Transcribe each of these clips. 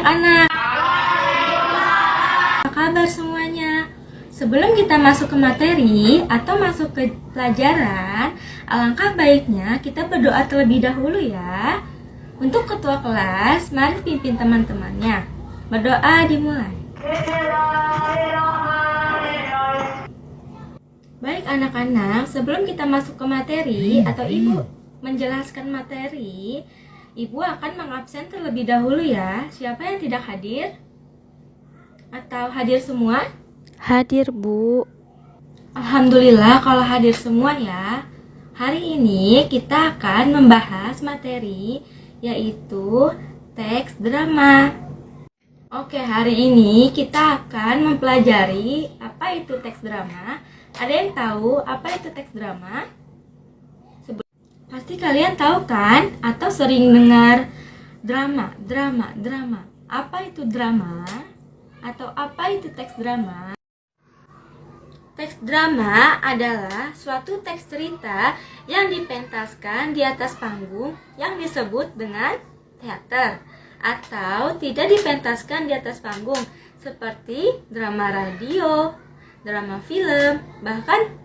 anak-anak. Apa kabar semuanya? Sebelum kita masuk ke materi atau masuk ke pelajaran, alangkah baiknya kita berdoa terlebih dahulu ya. Untuk ketua kelas, mari pimpin teman-temannya. Berdoa dimulai. Baik anak-anak, sebelum kita masuk ke materi atau ibu menjelaskan materi, ibu akan mengabsen terlebih dahulu ya. Siapa yang tidak hadir? Atau hadir semua? Hadir, Bu. Alhamdulillah kalau hadir semua ya. Hari ini kita akan membahas materi yaitu teks drama. Oke, hari ini kita akan mempelajari apa itu teks drama. Ada yang tahu apa itu teks drama? Pasti kalian tahu kan? Atau sering dengar drama. Apa itu drama? Atau apa itu teks drama? Teks drama adalah suatu teks cerita yang dipentaskan di atas panggung yang disebut dengan teater, atau tidak dipentaskan di atas panggung seperti drama radio, drama film, bahkan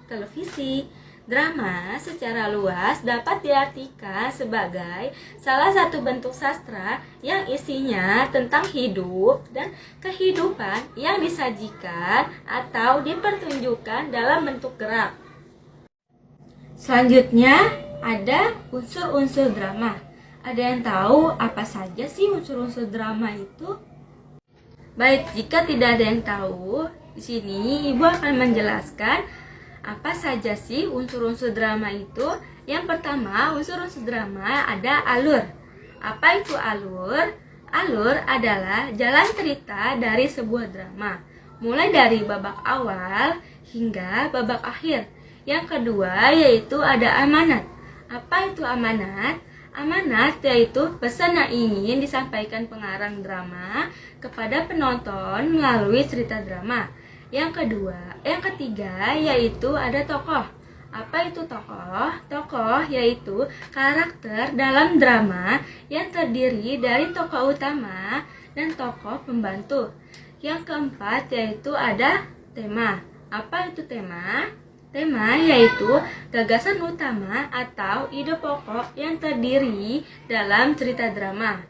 televisi. Drama secara luas dapat diartikan sebagai salah satu bentuk sastra yang isinya tentang hidup dan kehidupan yang disajikan atau dipertunjukkan dalam bentuk gerak. Selanjutnya ada unsur-unsur drama. Ada yang tahu apa saja sih unsur-unsur drama itu? Baik, jika tidak ada yang tahu, di sini Ibu akan menjelaskan apa saja sih unsur-unsur drama itu. Yang pertama, unsur-unsur drama ada alur. Apa itu alur? Alur adalah jalan cerita dari sebuah drama, mulai dari babak awal hingga babak akhir. Yang kedua yaitu ada amanat. Apa itu amanat? Amanat yaitu pesan yang ingin disampaikan pengarang drama kepada penonton melalui cerita drama. Yang ketiga yaitu ada tokoh. Apa itu tokoh? Tokoh yaitu karakter dalam drama yang terdiri dari tokoh utama dan tokoh pembantu. Yang keempat yaitu ada tema. Apa itu tema? Tema yaitu gagasan utama atau ide pokok yang terdiri dalam cerita drama.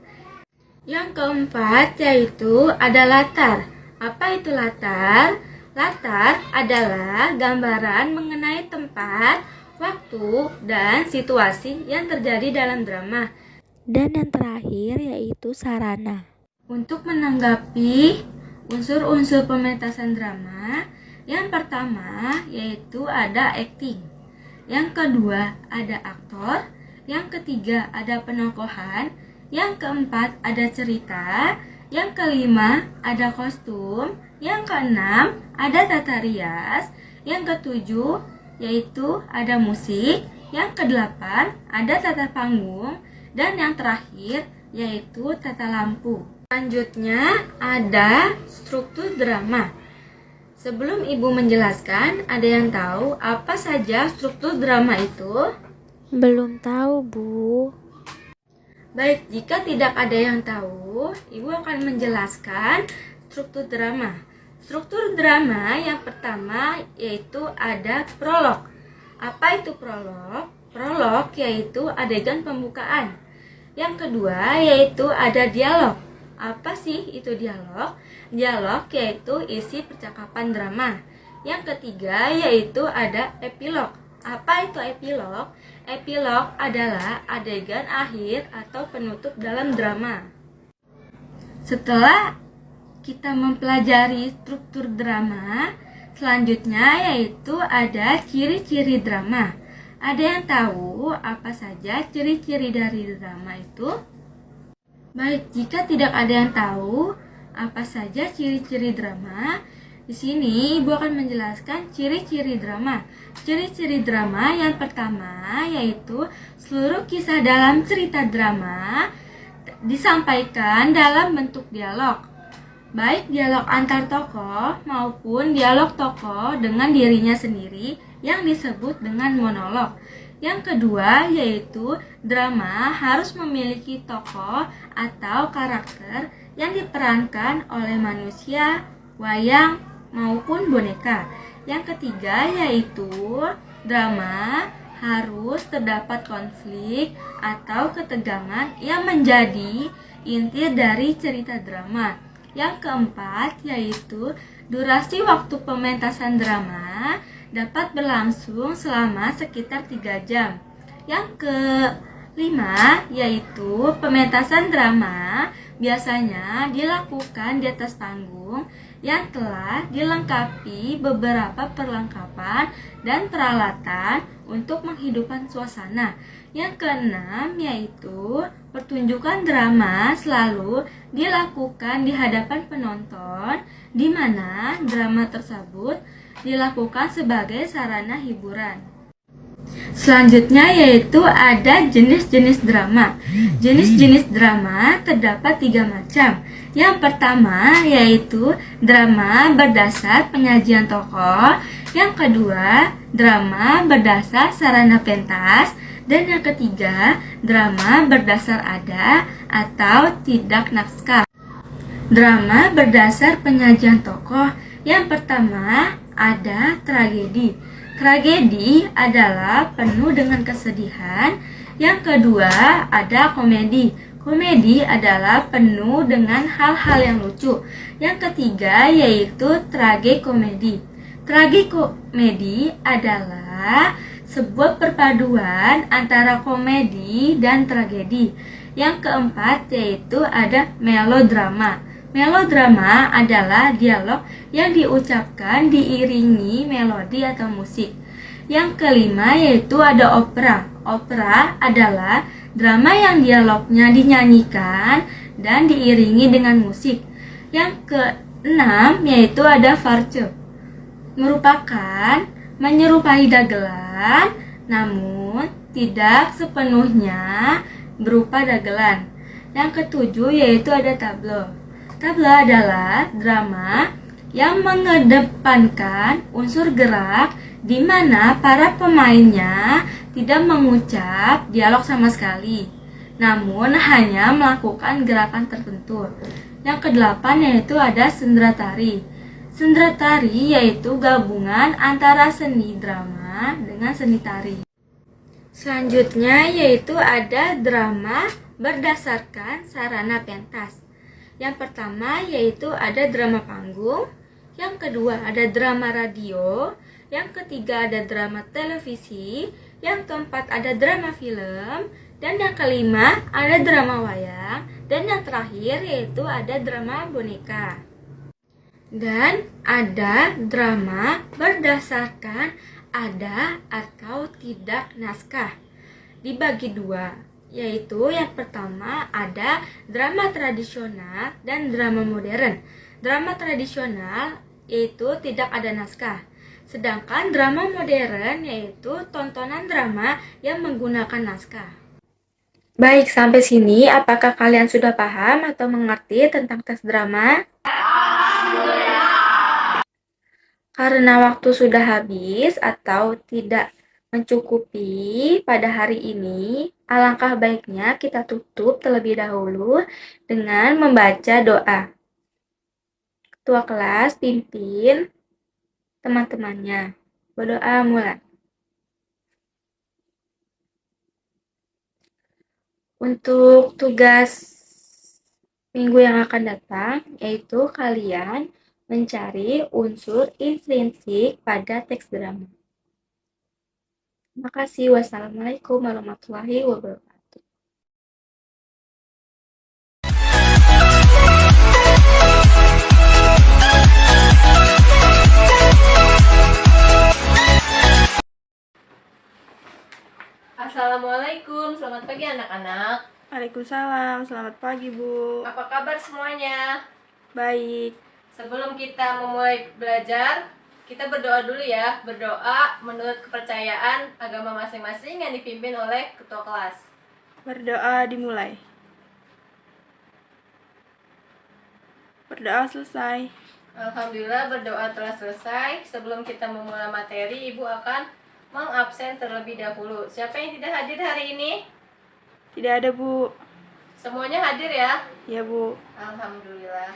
Yang keempat yaitu ada latar. Apa itu latar? Latar adalah gambaran mengenai tempat, waktu, dan situasi yang terjadi dalam drama. Dan yang terakhir yaitu sarana. Untuk menanggapi unsur-unsur pementasan drama, yang pertama yaitu ada acting. Yang kedua ada aktor. Yang ketiga ada penokohan. Yang keempat ada cerita. Yang kelima ada kostum. Yang keenam ada tata rias. Yang ketujuh yaitu ada musik. Yang kedelapan ada tata panggung. Dan yang terakhir yaitu tata lampu. Selanjutnya ada struktur drama. Sebelum Ibu menjelaskan, ada yang tahu apa saja struktur drama itu? Belum tahu, Bu. Baik, jika tidak ada yang tahu, Ibu akan menjelaskan struktur drama. Struktur drama yang pertama yaitu ada prolog. Apa itu prolog? Prolog yaitu adegan pembukaan. Yang kedua yaitu ada dialog. Apa sih itu dialog? Dialog yaitu isi percakapan drama. Yang ketiga yaitu ada epilog. Apa itu epilog? Epilog adalah adegan akhir atau penutup dalam drama. Setelah kita mempelajari struktur drama, selanjutnya yaitu ada ciri-ciri drama. Ada yang tahu apa saja ciri-ciri dari drama itu? Baik, jika tidak ada yang tahu apa saja ciri-ciri drama, di sini Ibu akan menjelaskan ciri-ciri drama. Ciri-ciri drama yang pertama yaitu seluruh kisah dalam cerita drama disampaikan dalam bentuk dialog. Baik dialog antar tokoh maupun dialog tokoh dengan dirinya sendiri yang disebut dengan monolog. Yang kedua yaitu drama harus memiliki tokoh atau karakter yang diperankan oleh manusia, wayang, maupun boneka. Yang ketiga yaitu drama harus terdapat konflik atau ketegangan yang menjadi inti dari cerita drama. Yang keempat yaitu durasi waktu pementasan drama dapat berlangsung selama sekitar 3 jam. Yang kelima yaitu pementasan drama biasanya dilakukan di atas panggung yang telah dilengkapi beberapa perlengkapan dan peralatan untuk menghidupkan suasana. Yang keenam yaitu pertunjukan drama selalu dilakukan di hadapan penonton, di mana drama tersebut dilakukan sebagai sarana hiburan. Selanjutnya yaitu ada jenis-jenis drama. Jenis-jenis drama terdapat 3 macam. Yang pertama yaitu drama berdasar penyajian tokoh. Yang kedua, drama berdasar sarana pentas. Dan yang ketiga, drama berdasar ada atau tidak naskah. Drama berdasar penyajian tokoh. Yang pertama ada tragedi. Tragedi adalah penuh dengan kesedihan. Yang kedua ada komedi. Komedi adalah penuh dengan hal-hal yang lucu. Yang ketiga yaitu tragikomedi. Tragikomedi adalah sebuah perpaduan antara komedi dan tragedi. Yang keempat yaitu ada melodrama. Melodrama adalah dialog yang diucapkan diiringi melodi atau musik. Yang kelima yaitu ada opera. Opera adalah drama yang dialognya dinyanyikan dan diiringi dengan musik. Yang keenam yaitu ada farce. Merupakan menyerupai dagelan, namun tidak sepenuhnya berupa dagelan. Yang ketujuh yaitu ada tableau. Tableau adalah drama yang mengedepankan unsur gerak di mana para pemainnya tidak mengucap dialog sama sekali, namun hanya melakukan gerakan tertentu. Yang kedelapan yaitu ada sendratari. Sendratari yaitu gabungan antara seni drama dengan seni tari. Selanjutnya yaitu ada drama berdasarkan sarana pentas. Yang pertama yaitu ada drama panggung, yang kedua ada drama radio, yang ketiga ada drama televisi, yang keempat ada drama film, dan yang kelima ada drama wayang, dan yang terakhir yaitu ada drama boneka. Dan ada drama berdasarkan ada atau tidak naskah. Dibagi dua, yaitu yang pertama ada drama tradisional dan drama modern. Drama tradisional yaitu tidak ada naskah. Sedangkan drama modern yaitu tontonan drama yang menggunakan naskah. Baik, sampai sini apakah kalian sudah paham atau mengerti tentang tes drama? Karena waktu sudah habis atau tidak mencukupi pada hari ini, alangkah baiknya kita tutup terlebih dahulu dengan membaca doa. Ketua kelas pimpin teman-temannya. Berdoa mulai. Untuk tugas minggu yang akan datang, yaitu kalian mencari unsur intrinsik pada teks drama. Terima kasih. Wassalamualaikum warahmatullahi wabarakatuh. Assalamualaikum, selamat pagi anak-anak. Waalaikumsalam, selamat pagi Bu. Apa kabar semuanya? Baik. Sebelum kita memulai belajar, kita berdoa dulu ya. Berdoa menurut kepercayaan agama masing-masing yang dipimpin oleh ketua kelas. Berdoa dimulai. Berdoa selesai. Alhamdulillah berdoa telah selesai. Sebelum kita memulai materi, Ibu akan mengabsen terlebih dahulu. Siapa yang tidak hadir hari ini? Tidak ada, Bu. Semuanya hadir ya? Ya, Bu. Alhamdulillah.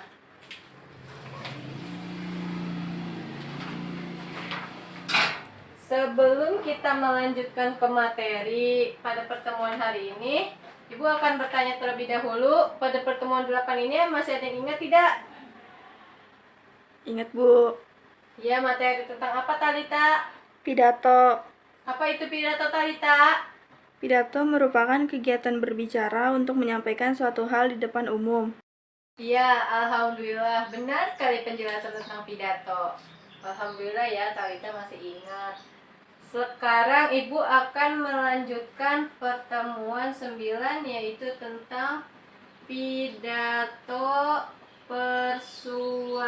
Sebelum kita melanjutkan ke materi pada pertemuan hari ini, Ibu akan bertanya terlebih dahulu, pada pertemuan 8 ini masih ada yang ingat tidak? Ingat, Bu. Ya, materi tentang apa, Talita? Pidato. Apa itu pidato, Talita? Pidato merupakan kegiatan berbicara untuk menyampaikan suatu hal di depan umum. Ya, alhamdulillah. Benar sekali penjelasan tentang pidato. Alhamdulillah ya, Talita masih ingat. Sekarang Ibu akan melanjutkan pertemuan 9, yaitu tentang pidato persuasif.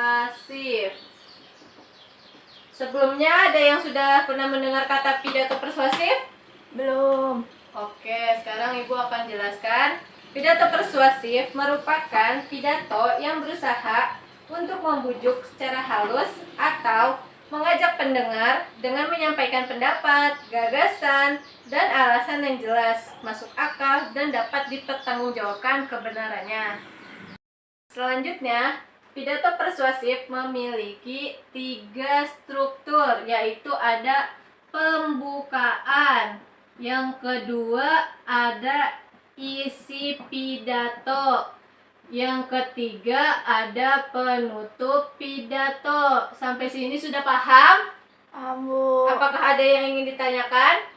Sebelumnya ada yang sudah pernah mendengar kata pidato persuasif? Belum. Oke, sekarang Ibu akan jelaskan. Pidato persuasif merupakan pidato yang berusaha untuk membujuk secara halus atau mengajak pendengar dengan menyampaikan pendapat, gagasan, dan alasan yang jelas, masuk akal, dan dapat dipertanggungjawabkan kebenarannya. Selanjutnya, pidato persuasif memiliki 3 struktur, yaitu ada pembukaan, yang kedua ada isi pidato, yang ketiga ada penutup pidato. Sampai sini sudah paham? Paham, Bu. Apakah ada yang ingin ditanyakan?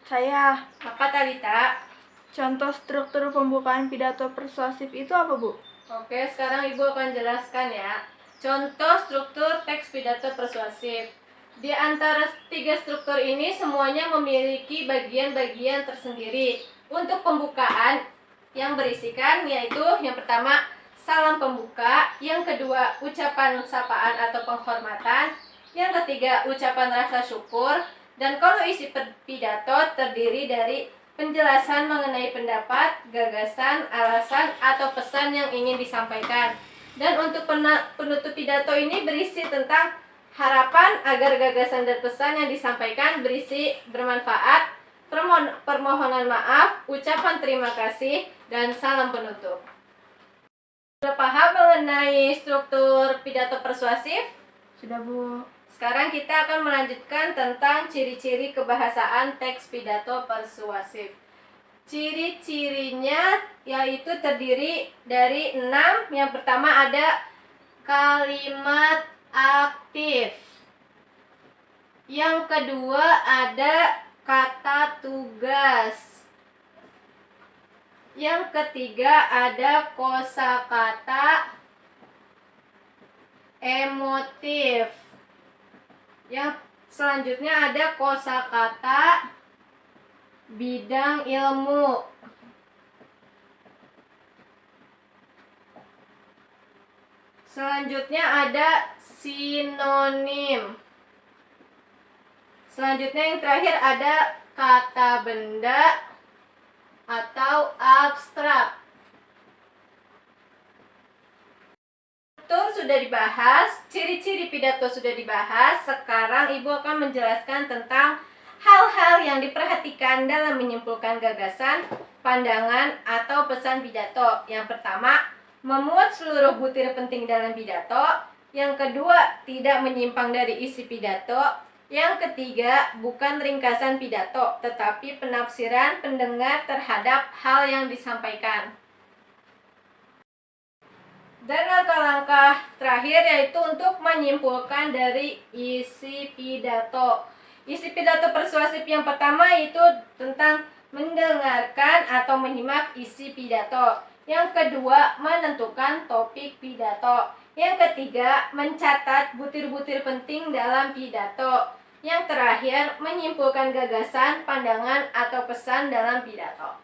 Saya. Apa, Talita? Contoh struktur pembukaan pidato persuasif itu apa, Bu? Oke, sekarang Ibu akan jelaskan ya. Contoh struktur teks pidato persuasif. Di antara 3 struktur ini semuanya memiliki bagian-bagian tersendiri. Untuk pembukaan yang berisikan yaitu yang pertama salam pembuka, yang kedua ucapan sapaan atau penghormatan, yang ketiga ucapan rasa syukur, dan kalau isi pidato terdiri dari penjelasan mengenai pendapat, gagasan, alasan, atau pesan yang ingin disampaikan. Dan untuk penutup pidato ini berisi tentang harapan agar gagasan dan pesan yang disampaikan berisi bermanfaat, permohonan maaf, ucapan terima kasih, dan salam penutup. Sudah paham mengenai struktur pidato persuasif? Sudah, Bu. Sekarang kita akan melanjutkan tentang ciri-ciri kebahasaan teks pidato persuasif. Ciri-cirinya yaitu terdiri dari 6. Yang pertama ada kalimat aktif. Yang kedua ada kata tugas. Yang ketiga ada kosakata emotif. Yang selanjutnya ada kosakata bidang ilmu. Selanjutnya ada sinonim. Selanjutnya yang terakhir ada kata benda atau abstrak. Struktur sudah dibahas, ciri-ciri pidato sudah dibahas. Sekarang Ibu akan menjelaskan tentang hal-hal yang diperhatikan dalam menyimpulkan gagasan, pandangan, atau pesan pidato. Yang pertama, memuat seluruh butir penting dalam pidato. Yang kedua, tidak menyimpang dari isi pidato. Yang ketiga, bukan ringkasan pidato, tetapi penafsiran pendengar terhadap hal yang disampaikan. Dan langkah-langkah terakhir yaitu untuk menyimpulkan dari isi pidato. Isi pidato persuasif yang pertama itu tentang mendengarkan atau menyimak isi pidato. Yang kedua, menentukan topik pidato. Yang ketiga, mencatat butir-butir penting dalam pidato. Yang terakhir, menyimpulkan gagasan, pandangan, atau pesan dalam pidato.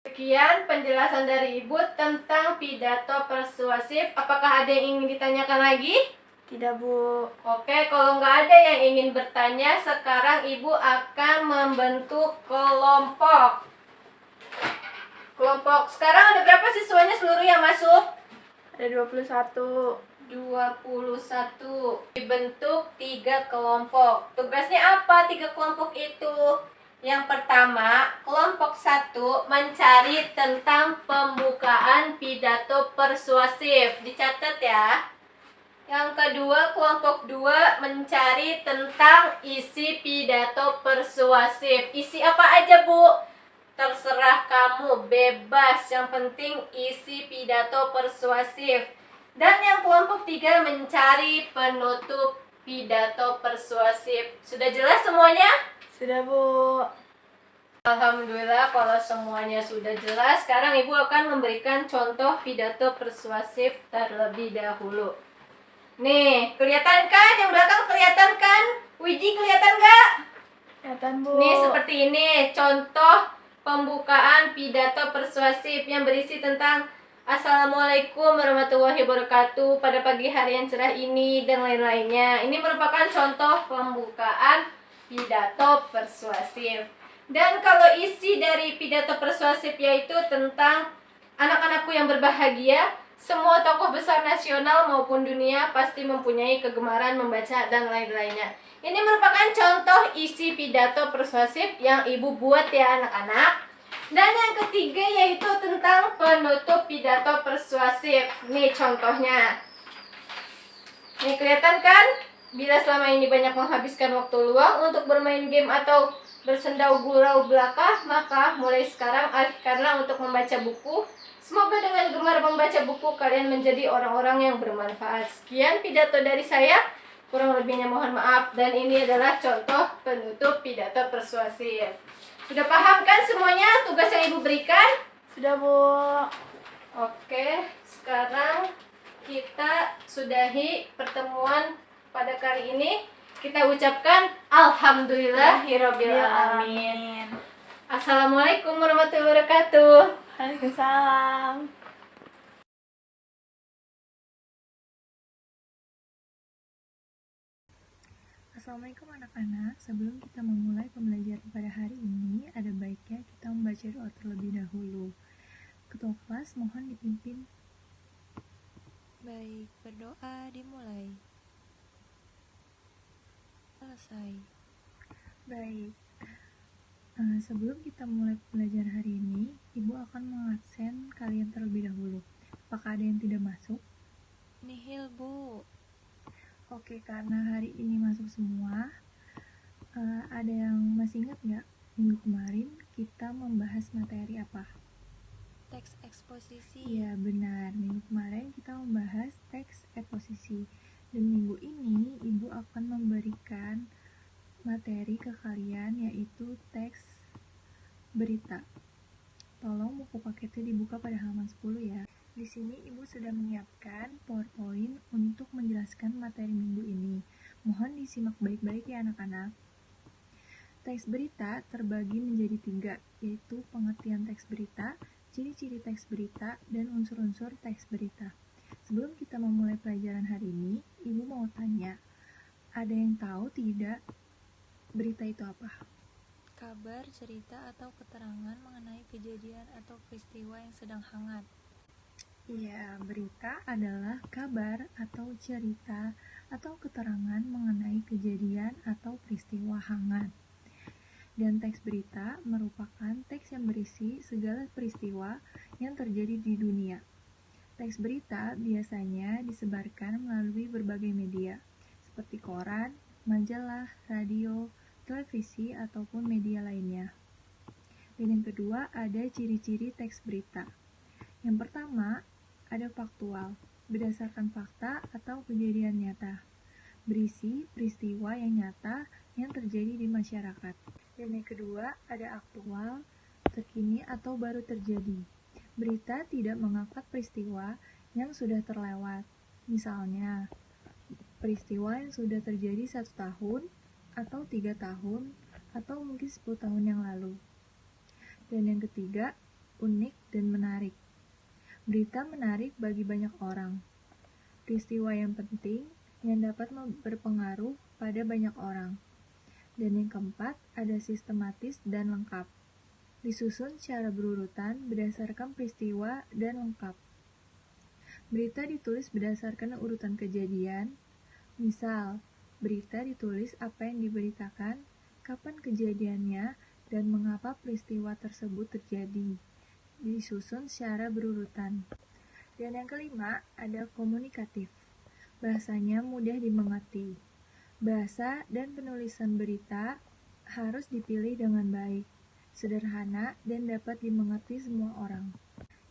Sekian penjelasan dari Ibu tentang pidato persuasif. Apakah ada yang ingin ditanyakan lagi? Tidak, Bu. Oke, kalau nggak ada yang ingin bertanya, sekarang Ibu akan membentuk kelompok. Kelompok. Sekarang ada berapa siswanya seluruh yang masuk? Ada 21. 21. Dibentuk 3 kelompok. Tugasnya apa 3 kelompok itu? Yang pertama, kelompok 1 mencari tentang pembukaan pidato persuasif. Dicatat ya. Yang kedua, kelompok 2 mencari tentang isi pidato persuasif. Isi apa aja, Bu? Terserah kamu, bebas. Yang penting isi pidato persuasif. Dan yang kelompok 3 mencari penutup pidato persuasif. Sudah jelas semuanya? Sudah, Bu. Alhamdulillah kalau semuanya sudah jelas. Sekarang Ibu akan memberikan contoh pidato persuasif terlebih dahulu. Nih, kelihatan kan? Yang belakang kelihatan kan? Wiji kelihatan nggak? Kelihatan, Bu. Nih seperti ini contoh pembukaan pidato persuasif yang berisi tentang Assalamualaikum warahmatullahi wabarakatuh pada pagi hari yang cerah ini dan lain-lainnya. Ini merupakan contoh pembukaan pidato persuasif. Dan kalau isi dari pidato persuasif yaitu tentang anak-anakku yang berbahagia, semua tokoh besar nasional maupun dunia pasti mempunyai kegemaran membaca dan lain-lainnya. Ini merupakan contoh isi pidato persuasif yang Ibu buat ya anak-anak. Dan yang ketiga yaitu tentang penutup pidato persuasif. Nih contohnya. Nih kelihatan kan? Bila selama ini banyak menghabiskan waktu luang untuk bermain game atau bersendau gurau belaka, maka mulai sekarang alihkanlah untuk membaca buku. Semoga dengan gemar membaca buku kalian menjadi orang-orang yang bermanfaat. Sekian pidato dari saya. Kurang lebihnya mohon maaf. Dan ini adalah contoh penutup pidato persuasif. Sudah paham kan semuanya tugas yang Ibu berikan? Sudah, Bu. Oke, sekarang kita sudahi pertemuan pada kali ini. Kita ucapkan Alhamdulillahirabbil alamin. Assalamualaikum warahmatullahi wabarakatuh. Waalaikumsalam. Assalamualaikum anak-anak, sebelum kita memulai pembelajaran pada hari ini, ada baiknya kita membaca doa terlebih dahulu. Ketua kelas mohon dipimpin. Baik, berdoa dimulai. Selesai. Baik, sebelum kita mulai pembelajaran hari ini, Ibu akan mengabsen kalian terlebih dahulu. Apakah ada yang tidak masuk? Nihil, Bu. Oke, karena hari ini masuk semua, ada yang masih ingat nggak minggu kemarin kita membahas materi apa? Teks eksposisi. Iya benar, minggu kemarin kita membahas teks eksposisi. Dan minggu ini Ibu akan memberikan materi ke kalian yaitu teks berita. Tolong buku paketnya dibuka pada halaman 10 ya. Di sini Ibu sudah menyiapkan PowerPoint untuk menjelaskan materi minggu ini. Mohon disimak baik-baik ya anak-anak. Teks berita terbagi menjadi 3, yaitu pengertian teks berita, ciri-ciri teks berita, dan unsur-unsur teks berita. Sebelum kita memulai pelajaran hari ini, Ibu mau tanya, ada yang tahu tidak berita itu apa? Kabar, cerita, atau keterangan mengenai kejadian atau peristiwa yang sedang hangat. Iya, berita adalah kabar atau cerita atau keterangan mengenai kejadian atau peristiwa hangat. Dan teks berita merupakan teks yang berisi segala peristiwa yang terjadi di dunia. Teks berita biasanya disebarkan melalui berbagai media, seperti koran, majalah, radio, televisi, ataupun media lainnya. Dan yang kedua, ada ciri-ciri teks berita. Yang pertama, ada faktual, berdasarkan fakta atau kejadian nyata. Berisi peristiwa yang nyata yang terjadi di masyarakat. Dan yang kedua, ada aktual, terkini atau baru terjadi. Berita tidak mengangkat peristiwa yang sudah terlewat. Misalnya, peristiwa yang sudah terjadi 1 tahun, atau 3 tahun, atau mungkin 10 tahun yang lalu. Dan yang ketiga, unik dan menarik. Berita menarik bagi banyak orang. Peristiwa yang penting yang dapat berpengaruh pada banyak orang. Dan yang keempat, ada sistematis dan lengkap. Disusun secara berurutan berdasarkan peristiwa dan lengkap. Berita ditulis berdasarkan urutan kejadian. Misal, berita ditulis apa yang diberitakan, kapan kejadiannya, dan mengapa peristiwa tersebut terjadi. Disusun secara berurutan. Dan yang kelima, ada komunikatif. Bahasanya mudah dimengerti. Bahasa dan penulisan berita harus dipilih dengan baik, sederhana, dan dapat dimengerti semua orang.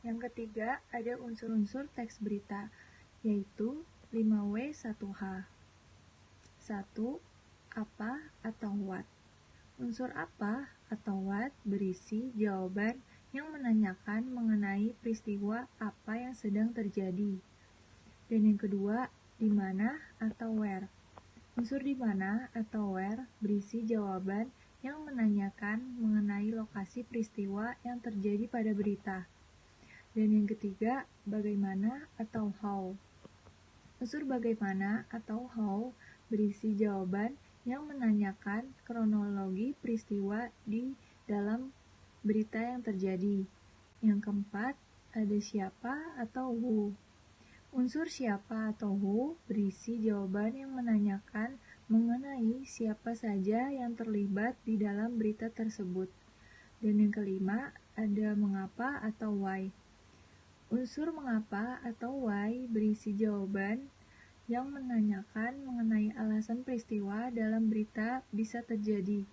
Yang ketiga, ada unsur-unsur teks berita, yaitu 5W1H. 1. Apa atau what. Unsur apa atau what berisi jawaban yang menanyakan mengenai peristiwa apa yang sedang terjadi. Dan yang kedua, di mana atau where. Unsur di mana atau where berisi jawaban yang menanyakan mengenai lokasi peristiwa yang terjadi pada berita. Dan yang ketiga, bagaimana atau how. Unsur bagaimana atau how berisi jawaban yang menanyakan kronologi peristiwa di dalam berita yang terjadi. Yang keempat, ada siapa atau who. Unsur siapa atau who berisi jawaban yang menanyakan mengenai siapa saja yang terlibat di dalam berita tersebut. Dan yang kelima, ada mengapa atau why. Unsur mengapa atau why berisi jawaban yang menanyakan mengenai alasan peristiwa dalam berita bisa terjadi.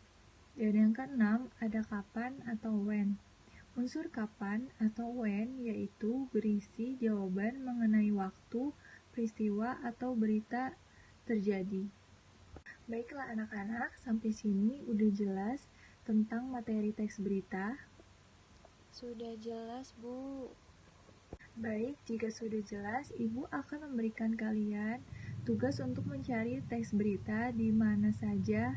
Dan yang keenam, ada kapan atau when. Unsur kapan atau when yaitu berisi jawaban mengenai waktu, peristiwa, atau berita terjadi. Baiklah anak-anak, sampai sini udah jelas tentang materi teks berita. Sudah jelas, Bu. Baik, jika sudah jelas, Ibu akan memberikan kalian tugas untuk mencari teks berita di mana saja,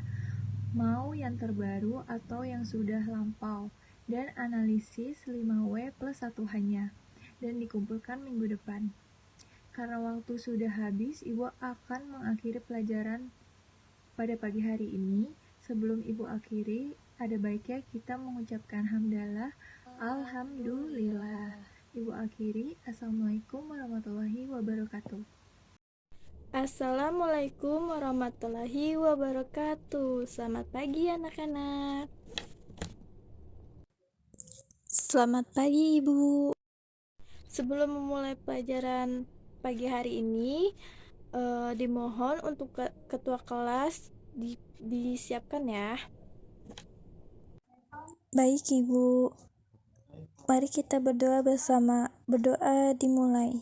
mau yang terbaru atau yang sudah lampau, dan analisis 5W plus 1H-nya, dan dikumpulkan minggu depan. Karena waktu sudah habis, Ibu akan mengakhiri pelajaran pada pagi hari ini. Sebelum Ibu akhiri, ada baiknya kita mengucapkan hamdalah, alhamdulillah. Ibu akhiri, Assalamualaikum warahmatullahi wabarakatuh. Assalamualaikum warahmatullahi wabarakatuh. Selamat pagi anak-anak. Selamat pagi Ibu. Sebelum memulai pelajaran pagi hari ini, dimohon untuk ketua kelas disiapkan ya. Baik Ibu. Mari kita berdoa bersama. Berdoa dimulai.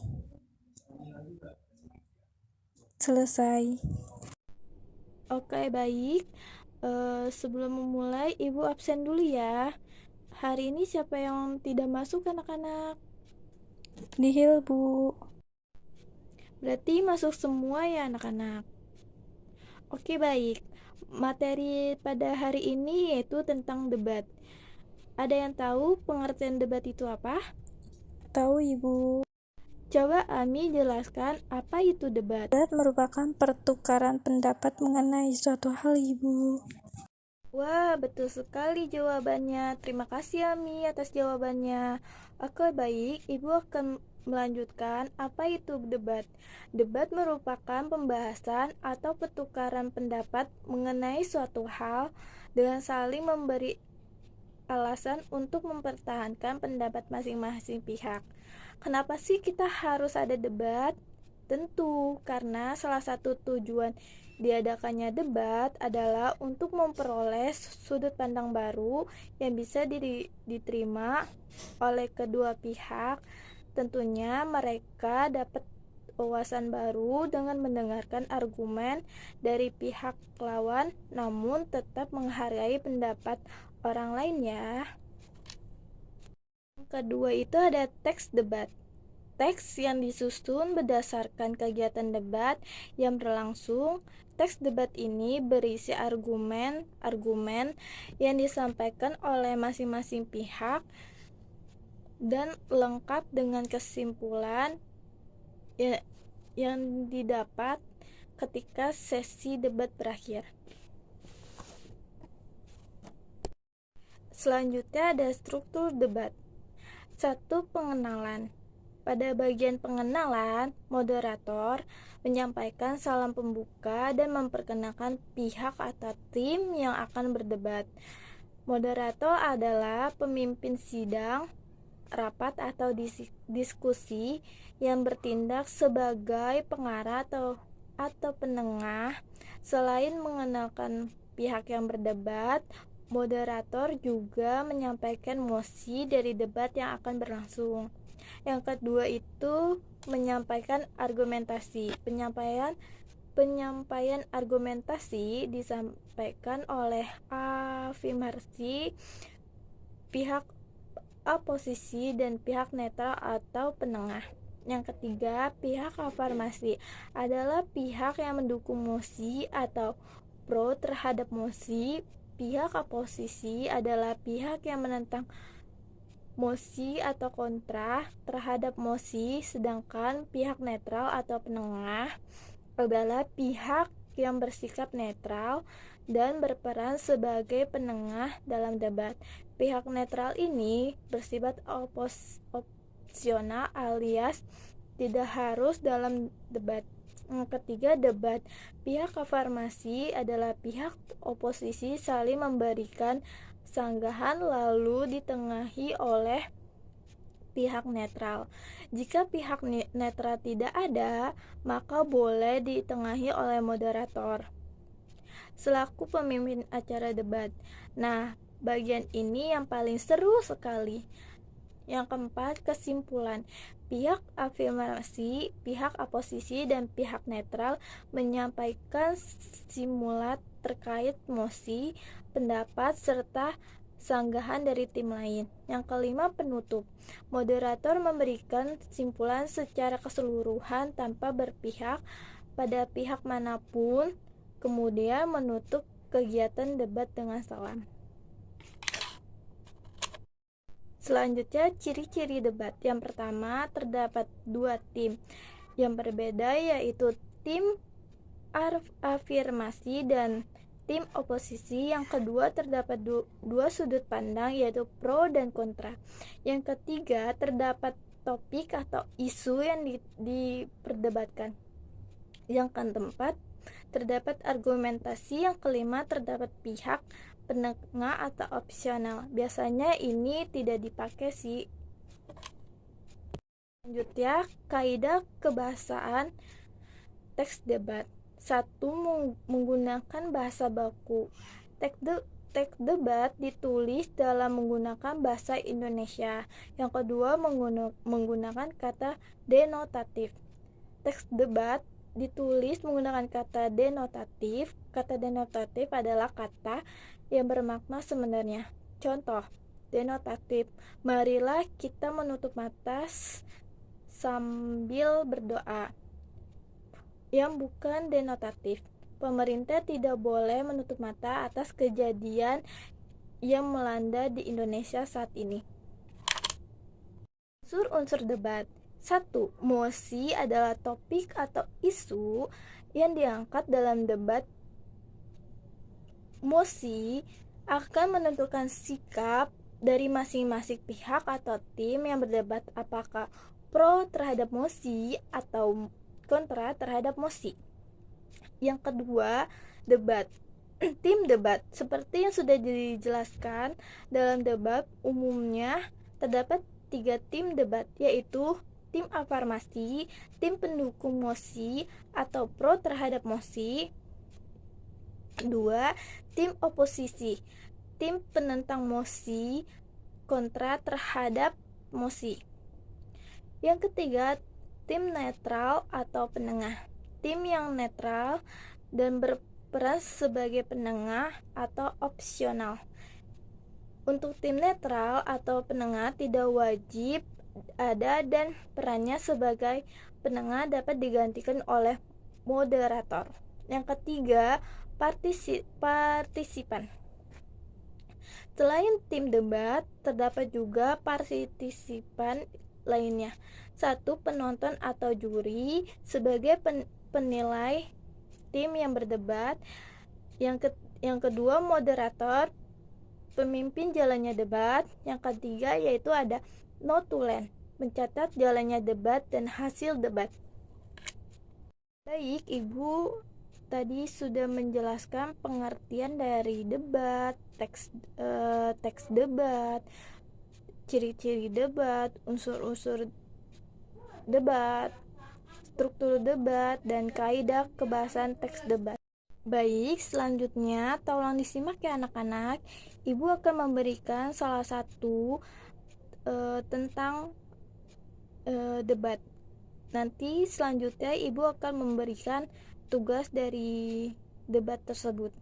Selesai. Oke, baik. Sebelum memulai, Ibu absen dulu ya. Hari ini siapa yang tidak masuk anak-anak? Nihil Bu. Berarti masuk semua ya anak-anak. Oke, baik. Materi pada hari ini yaitu tentang debat. Ada yang tahu pengertian debat itu apa? Tahu Ibu. Coba Ami jelaskan apa itu debat. Debat merupakan pertukaran pendapat mengenai suatu hal Ibu. Wah, betul sekali jawabannya. Terima kasih Ami atas jawabannya. Oke, baik. Ibu akan melanjutkan apa itu debat. Debat merupakan pembahasan atau pertukaran pendapat mengenai suatu hal dengan saling memberi alasan untuk mempertahankan pendapat masing-masing pihak. Kenapa sih kita harus ada debat? Tentu karena salah satu tujuan diadakannya debat adalah untuk memperoleh sudut pandang baru yang bisa diterima oleh kedua pihak. Tentunya mereka dapat wawasan baru dengan mendengarkan argumen dari pihak lawan, namun tetap menghargai pendapat orang lain ya. Yang kedua itu ada teks debat. Teks yang disusun berdasarkan kegiatan debat yang berlangsung. Teks debat ini berisi argumen yang disampaikan oleh masing-masing pihak dan lengkap dengan kesimpulan yang didapat ketika sesi debat berakhir. Selanjutnya ada struktur debat. 1. Pengenalan. Pada bagian pengenalan, moderator menyampaikan salam pembuka dan memperkenalkan pihak atau tim yang akan berdebat. Moderator adalah pemimpin sidang, rapat atau diskusi yang bertindak sebagai pengarah atau penengah. Selain mengenalkan pihak yang berdebat, moderator juga menyampaikan mosi dari debat yang akan berlangsung. Yang kedua itu menyampaikan argumentasi. Penyampaian argumentasi disampaikan oleh afirmasi, pihak oposisi, dan pihak netral atau penengah. Yang ketiga, pihak afirmasi adalah pihak yang mendukung mosi atau pro terhadap mosi. Pihak oposisi adalah pihak yang menentang mosi atau kontra terhadap mosi, sedangkan pihak netral atau penengah adalah pihak yang bersikap netral dan berperan sebagai penengah dalam debat. Pihak netral ini bersifat opsional alias tidak harus dalam debat. Yang ketiga, debat. Pihak afirmasi adalah pihak oposisi saling memberikan sanggahan lalu ditengahi oleh pihak netral. Jika pihak netral tidak ada, maka boleh ditengahi oleh moderator selaku pemimpin acara debat. Nah, bagian ini yang paling seru sekali. Yang keempat, kesimpulan. Pihak afirmasi, pihak oposisi, dan pihak netral menyampaikan simulat terkait mosi, pendapat, serta sanggahan dari tim lain. Yang kelima, penutup. Moderator memberikan kesimpulan secara keseluruhan tanpa berpihak pada pihak manapun, kemudian menutup kegiatan debat dengan salam. Selanjutnya, ciri-ciri debat. Yang pertama, terdapat dua tim yang berbeda, yaitu tim afirmasi dan tim oposisi. Yang kedua, terdapat dua sudut pandang, yaitu pro dan kontra. Yang ketiga, terdapat topik atau isu yang diperdebatkan. Yang keempat, terdapat argumentasi. Yang kelima, terdapat pihak penengah atau opsional. Biasanya ini tidak dipakai sih. Selanjutnya, kaidah kebahasaan teks debat. 1. Menggunakan bahasa baku. Teks debat ditulis dalam menggunakan bahasa Indonesia. Yang kedua, menggunakan kata denotatif. Teks debat ditulis menggunakan kata denotatif. Kata denotatif adalah kata yang bermakna sebenarnya. Contoh, denotatif. Marilah kita menutup mata sambil berdoa. Yang bukan denotatif. Pemerintah tidak boleh menutup mata atas kejadian yang melanda di Indonesia saat ini. Unsur-unsur debat. 1. Mosi adalah topik atau isu yang diangkat dalam debat. Mosi akan menentukan sikap dari masing-masing pihak atau tim yang berdebat, apakah pro terhadap mosi atau kontra terhadap mosi. Yang kedua, debat. Tim debat. Seperti yang sudah dijelaskan dalam debat, umumnya terdapat 3 tim debat, yaitu tim afirmasi, tim pendukung mosi atau pro terhadap mosi. 2. Tim oposisi, tim penentang mosi, kontra terhadap mosi. Yang ketiga, tim netral atau penengah, tim yang netral dan berperan sebagai penengah atau opsional. Untuk tim netral atau penengah tidak wajib ada dan perannya sebagai penengah dapat digantikan oleh moderator. Yang ketiga, partisipan. Selain tim debat, terdapat juga partisipan lainnya. 1. Penonton atau juri sebagai penilai tim yang berdebat. Yang kedua, moderator, pemimpin jalannya debat. Yang ketiga yaitu ada notulen, mencatat jalannya debat dan hasil debat. Baik, Ibu tadi sudah menjelaskan pengertian dari debat, teks debat, ciri-ciri debat, unsur-unsur debat, struktur debat, dan kaidah kebahasan teks debat. Baik, selanjutnya tolong disimak ya anak-anak. Ibu akan memberikan salah satu tentang debat. Nanti selanjutnya Ibu akan memberikan tugas dari debat tersebut.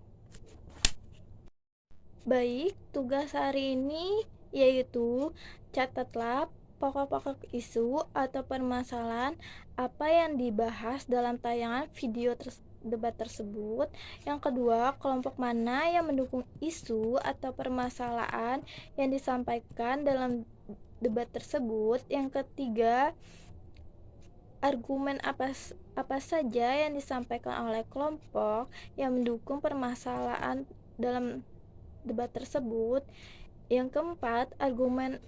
Baik, tugas hari ini yaitu catatlah pokok-pokok isu atau permasalahan apa yang dibahas dalam tayangan video debat tersebut. Yang kedua, kelompok mana yang mendukung isu atau permasalahan yang disampaikan dalam debat tersebut. Yang ketiga, argumen apa saja yang disampaikan oleh kelompok yang mendukung permasalahan dalam debat tersebut. Yang keempat, argumen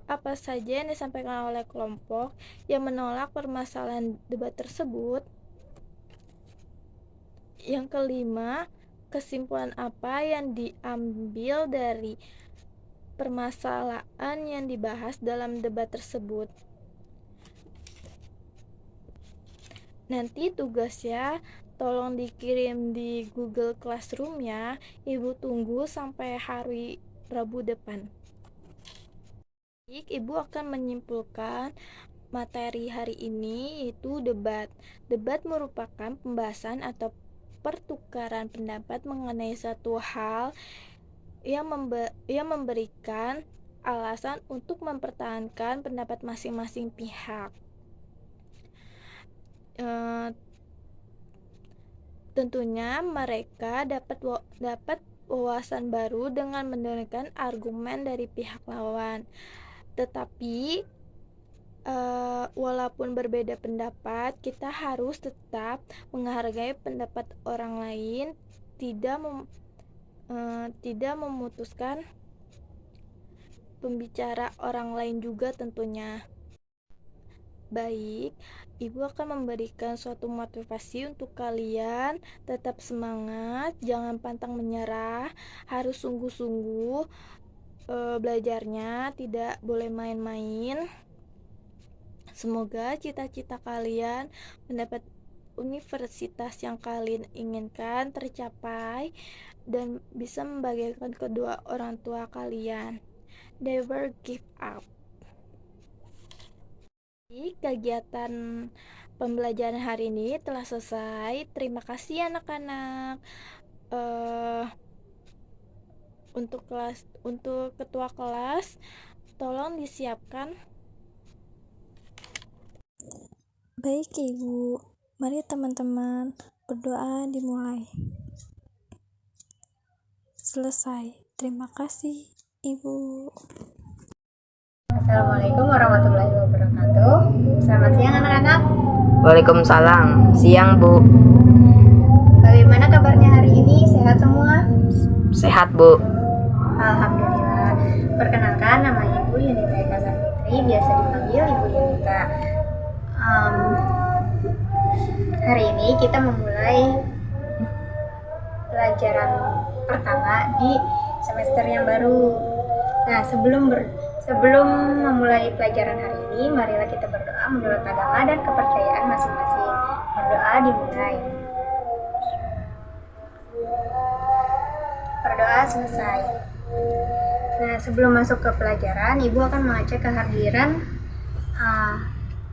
apa saja yang disampaikan oleh kelompok yang menolak permasalahan debat tersebut. Yang kelima, kesimpulan apa yang diambil dari permasalahan yang dibahas dalam debat tersebut. Nanti tugasnya tolong dikirim di Google Classroom ya. Ibu tunggu sampai hari Rabu depan. Ibu akan menyimpulkan materi hari ini, yaitu debat. Debat merupakan pembahasan atau pertukaran pendapat mengenai satu hal yang memberikan alasan untuk mempertahankan pendapat masing-masing pihak. Tentunya mereka dapat wawasan baru dengan mendengarkan argumen dari pihak lawan. Tetapi walaupun berbeda pendapat, kita harus tetap menghargai pendapat orang lain, tidak memutuskan pembicara orang lain juga tentunya. Baik, Ibu akan memberikan suatu motivasi untuk kalian. Tetap semangat, jangan pantang menyerah, harus sungguh-sungguh belajarnya, tidak boleh main-main. Semoga cita-cita kalian mendapat universitas yang kalian inginkan tercapai dan bisa membahagiakan kedua orang tua kalian. Never give up. Kegiatan pembelajaran hari ini telah selesai. Terima kasih anak-anak. Untuk ketua kelas, tolong disiapkan. Baik Ibu, mari teman-teman berdoa dimulai. Selesai. Terima kasih Ibu. Assalamualaikum warahmatullahi wabarakatuh. Selamat siang anak-anak. Waalaikumsalam. Siang Bu. Bagaimana kabarnya hari ini? Sehat semua? Sehat Bu. Alhamdulillah. Perkenalkan, nama Ibu Yunita Eka Safitri, biasa dipanggil Ibu Yunita. Hari ini kita memulai pelajaran pertama di semester yang baru. Nah, sebelum memulai pelajaran hari ini, marilah kita berdoa menurut agama dan kepercayaan masing-masing. Berdoa dimulai. Berdoa selesai. Nah, sebelum masuk ke pelajaran, Ibu akan mengecek kehadiran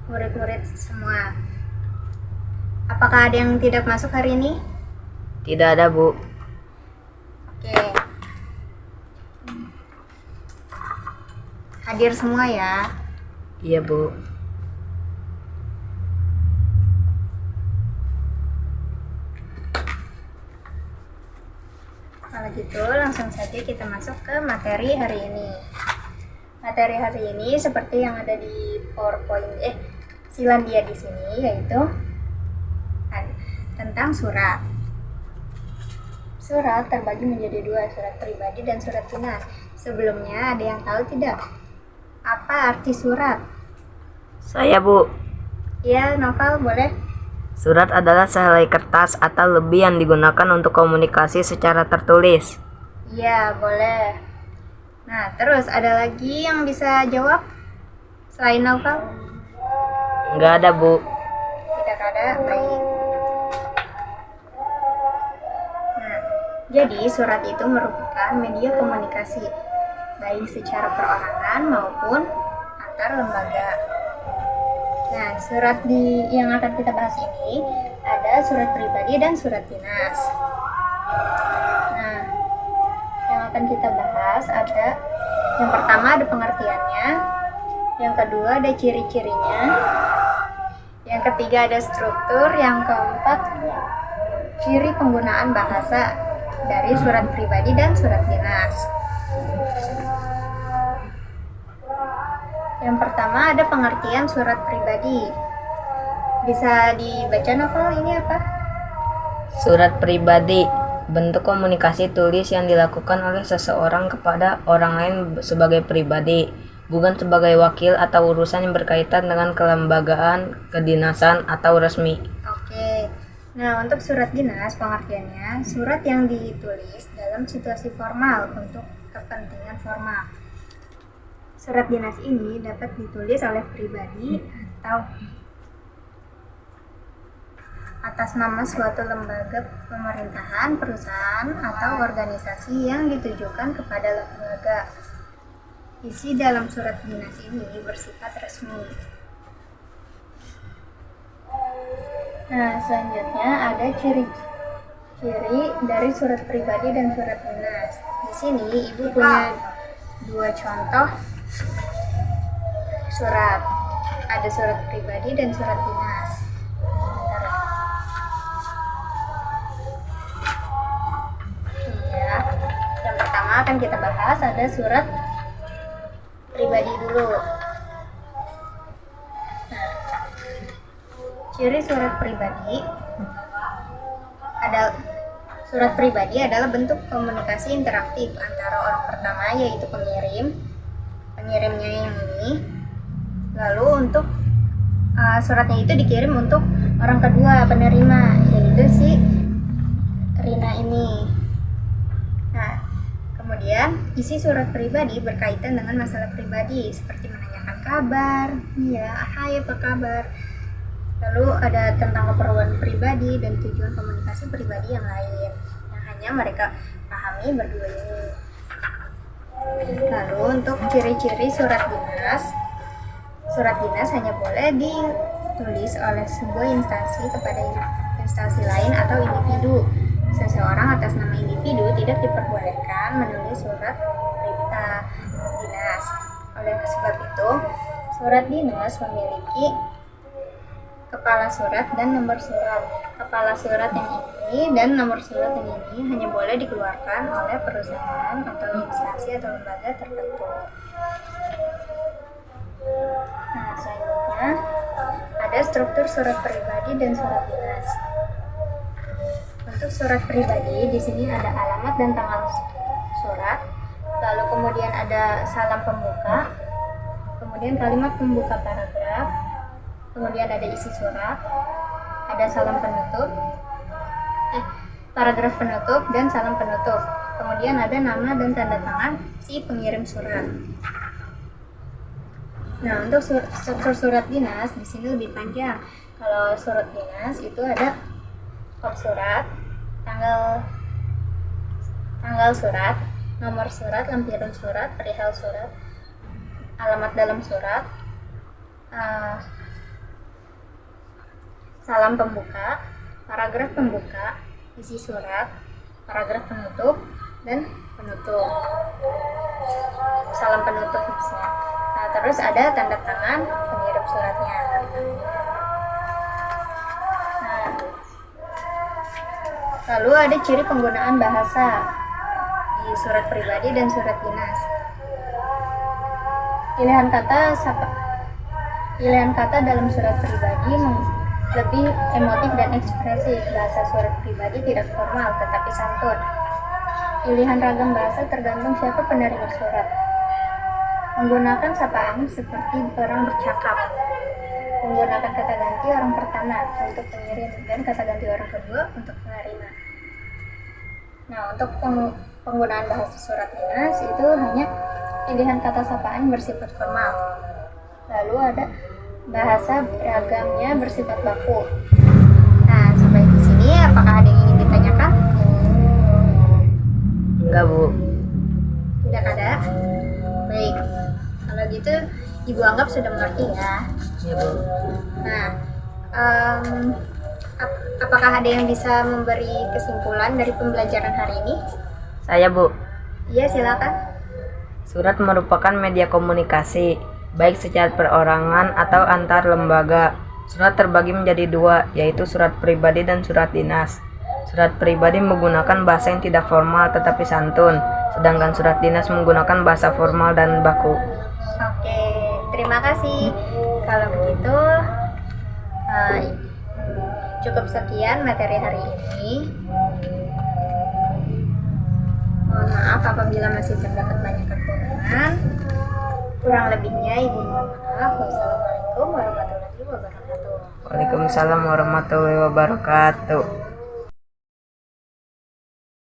murid-murid semua. Apakah ada yang tidak masuk hari ini? Tidak ada Bu. Oke. Hadir semua ya. Iya Bu. Kalau gitu langsung saja kita masuk ke materi hari ini. Materi hari ini seperti yang ada di PowerPoint Silandia di sini, yaitu tentang surat. Surat terbagi menjadi dua, surat pribadi dan surat dinas. Sebelumnya ada yang tahu tidak? Apa arti surat? Saya, Bu. Iya, Novel, boleh? Surat adalah sehelai kertas atau lebih yang digunakan untuk komunikasi secara tertulis. Iya, boleh. Nah, terus ada lagi yang bisa jawab selain Novel? Nggak ada, Bu. Tidak ada, baik. Nah, jadi surat itu merupakan media komunikasi, baik secara perorangan maupun antar lembaga. Nah, surat yang akan kita bahas ini ada surat pribadi dan surat dinas. Nah, yang akan kita bahas ada yang pertama ada pengertiannya, yang kedua ada ciri-cirinya, yang ketiga ada struktur, yang keempat ciri penggunaan bahasa dari surat pribadi dan surat dinas. Yang pertama ada pengertian surat pribadi. Bisa dibaca Novel, ini apa? Surat pribadi, bentuk komunikasi tulis yang dilakukan oleh seseorang kepada orang lain sebagai pribadi, bukan sebagai wakil atau urusan yang berkaitan dengan kelembagaan, kedinasan, atau resmi. Oke. Nah, untuk surat dinas pengertiannya surat yang ditulis dalam situasi formal untuk kepentingan formal. Surat dinas ini dapat ditulis oleh pribadi atau atas nama suatu lembaga pemerintahan, perusahaan, atau organisasi yang ditujukan kepada lembaga. Isi dalam surat dinas ini bersifat resmi. Nah, selanjutnya ada ciri-ciri dari surat pribadi dan surat dinas. Di sini Ibu punya dua contoh surat. Ada surat pribadi dan surat dinas. Ya, yang pertama akan kita bahas ada surat pribadi dulu. Nah, ciri surat pribadi adalah bentuk komunikasi interaktif antara orang pertama yaitu pengirimnya yang ini. Lalu untuk suratnya itu dikirim untuk orang kedua penerima yaitu si Rina ini. Nah, kemudian isi surat pribadi berkaitan dengan masalah pribadi seperti menanyakan kabar, ya, hai apa kabar. Lalu ada tentang keperluan pribadi dan tujuan komunikasi pribadi yang lain yang hanya mereka pahami berdua ini. Lalu untuk ciri-ciri surat dinas hanya boleh ditulis oleh sebuah instansi kepada instansi lain atau individu. Seseorang atas nama individu tidak diperbolehkan menulis surat perintah dinas. Oleh sebab itu, surat dinas memiliki kepala surat dan nomor surat. Kepala surat yang ini dan nomor surat yang ini hanya boleh dikeluarkan oleh perusahaan atau instansi atau lembaga tertentu. Nah, selanjutnya ada struktur surat pribadi dan surat dinas. Untuk surat pribadi di sini ada alamat dan tanggal surat, lalu kemudian ada salam pembuka, kemudian kalimat pembuka paragraf, kemudian ada isi surat, ada salam penutup, paragraf penutup dan salam penutup. Kemudian ada nama dan tanda tangan si pengirim surat. Nah, untuk struktur surat dinas di sini lebih panjang. Kalau surat dinas itu ada kop surat, tanggal surat, nomor surat, lampiran surat, perihal surat, alamat dalam surat, salam pembuka, paragraf pembuka, isi surat, paragraf penutup, dan penutup. Salam penutup maksudnya. Nah, terus ada tanda tangan pengirim suratnya. Nah, lalu ada ciri penggunaan bahasa di surat pribadi dan surat dinas. Pilihan kata dalam surat pribadi lebih emotif dan ekspresif. Bahasa surat pribadi tidak formal tetapi santun. Pilihan ragam bahasa tergantung siapa penerima surat. Menggunakan sapaan seperti orang bercakap. menggunakan kata ganti orang pertama untuk pengirim dan kata ganti orang kedua untuk penerima. Nah, untuk penggunaan bahasa surat dinas itu hanya pilihan kata sapaan bersifat formal. Lalu ada bahasa beragamnya bersifat baku. Nah, sampai di sini apakah ada yang ingin ditanyakan? Enggak, Bu. Tidak ada? Baik, kalau gitu Ibu anggap sudah mengerti ya. Iya, Bu. Nah, apakah ada yang bisa memberi kesimpulan dari pembelajaran hari ini? Saya, Bu. Iya, silakan. Surat merupakan media komunikasi, baik secara perorangan atau antar lembaga. Surat terbagi menjadi dua, yaitu surat pribadi dan surat dinas. Surat pribadi menggunakan bahasa yang tidak formal tetapi santun, sedangkan surat dinas menggunakan bahasa formal dan baku. Oke, terima kasih. Kalau begitu, cukup sekian materi hari ini. Mohon maaf apabila masih terdapat banyak kekurangan. Kurang lebihnya Ibu mohon maaf. Wassalamualaikum warahmatullahi wabarakatuh. Waalaikumsalam warahmatullahi wabarakatuh.